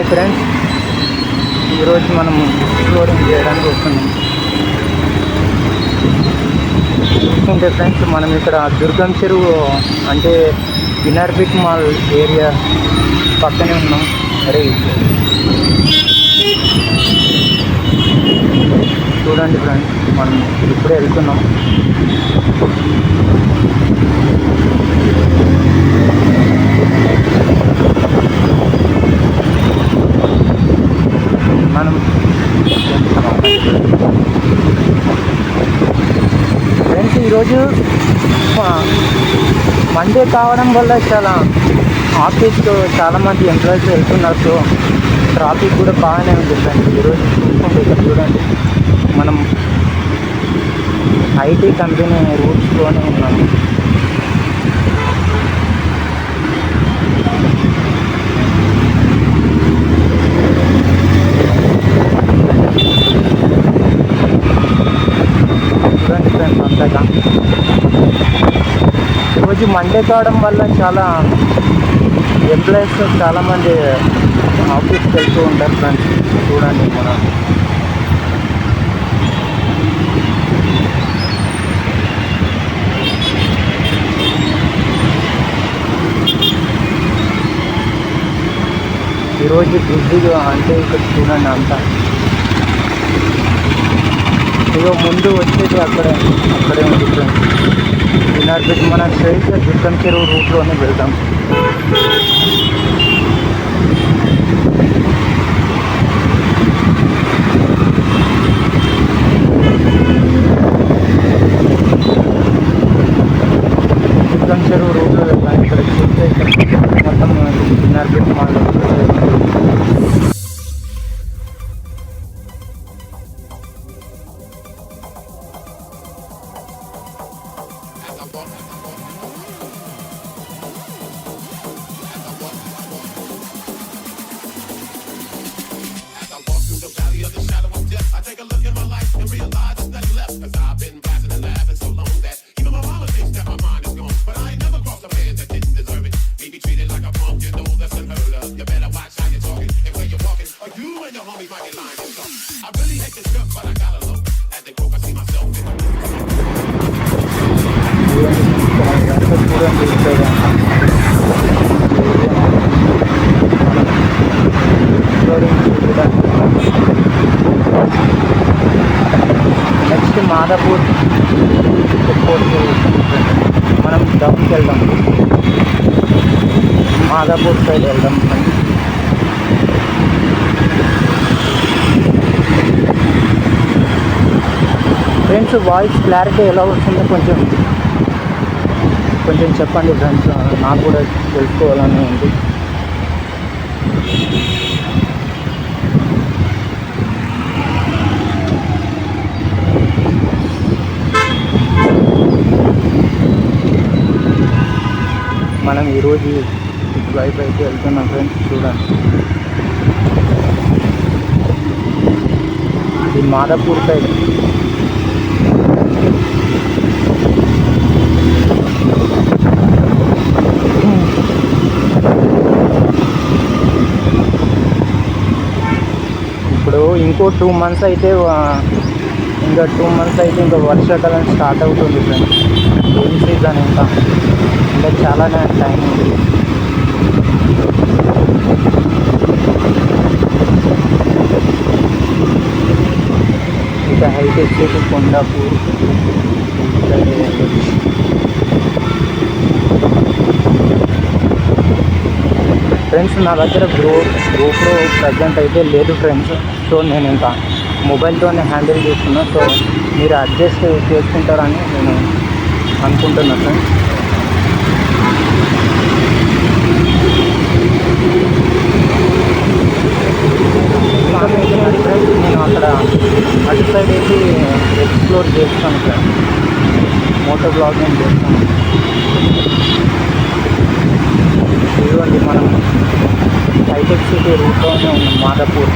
Hi friends, ఈరోజు మనం exploring చేయడానికి వస్తున్నాం. చూసుకుంటే ఫ్రెండ్స్, మనం ఇక్కడ దుర్గం చెరువు అంటే ఇన్నర్బిట్ మాల్ ఏరియా పక్కనే ఉన్నాం. అరే చూడండి ఫ్రెండ్స్, మనం ఇప్పుడే వెళ్తున్నాం. మనం ఫ్రెండ్స్ ఈరోజు మండే కావడం వల్ల ఆఫీస్లో చాలామంది ఎంప్లాయీస్ వెళ్తున్నారు. సో ట్రాఫిక్ కూడా బాగానే ఉంది ఫ్రెండ్స్. ఈరోజు చూసుకుంటే ఇక్కడ చూడండి, మనం ఐటీ కంపెనీ రూట్స్లోనే ఉన్నాము. చూడండి ఫ్రెండ్స్, అంతగా ఈరోజు మండే కావడం వల్ల చాలా ఎంప్లాయీస్ చాలామంది ఆఫీస్కి వెళ్తూ ఉంటారు ఫ్రెండ్స్. చూడండి, మనం ఈరోజు బిజీగా అంటే ఇక్కడ చూడండి అంతా. ఇక ముందు వచ్చేది అక్కడే ఉంది ఫ్రెండ్స్. ఇన్నర్బిట్ మనం స్ట్రైట్గా దుర్గం చెరువు రూట్లోనే వెళ్తాం. దుర్గం చెరువు రూట్లో వెళ్తాం. ఇక్కడ చూస్తే మొత్తం Inorbit mall next Madhapur airport మనం డౌన్కి వెళ్దాం. మాదాపూర్ సైడ్ వెళ్దాం. ఫ్రెండ్స్, వాయిస్ క్లారిటీ ఎలా వస్తుందో కొంచెం చెప్పండి ఫ్రెండ్స్, నాకు కూడా తెలుసుకోవాలని ఉంది. మనం ఈరోజు ఇటువైపు అయితే వెళ్తున్నాం ఫ్రెండ్స్. చూడండి, ఇది మాదాపూర్ సైడ్. ఇప్పుడు ఇంకో 2 months అయితే ఇంకా వర్షాకాలం స్టార్ట్ అవుతుంది ఫ్రెండ్స్. రెయిన్ సీజన్ ఇంకా చాలానే టైం ఉంది. ఇక హైటెక్ సిటీ కొండాపూర్ ఫ్రెండ్స్. నా దగ్గర GoPro ప్రజెంట్ అయితే లేదు ఫ్రెండ్స్. సో నేను ఇంకా మొబైల్తోనే హ్యాండిల్ చేస్తున్నా. సో మీరు అడ్జస్ట్ చేసుకుంటారని నేను అనుకుంటున్నా ఫ్రెండ్స్. నేను అక్కడ అటు సైడ్ వేసి ఎక్స్ప్లోర్ చేస్తాను ఫ్రెండ్స్. మోటో బ్లాగింగ్ చేస్తాను. ఇదిగోండి, మనం హైటెక్ సిటీ రూట్లోనే ఉన్నాం. మాదాపూర్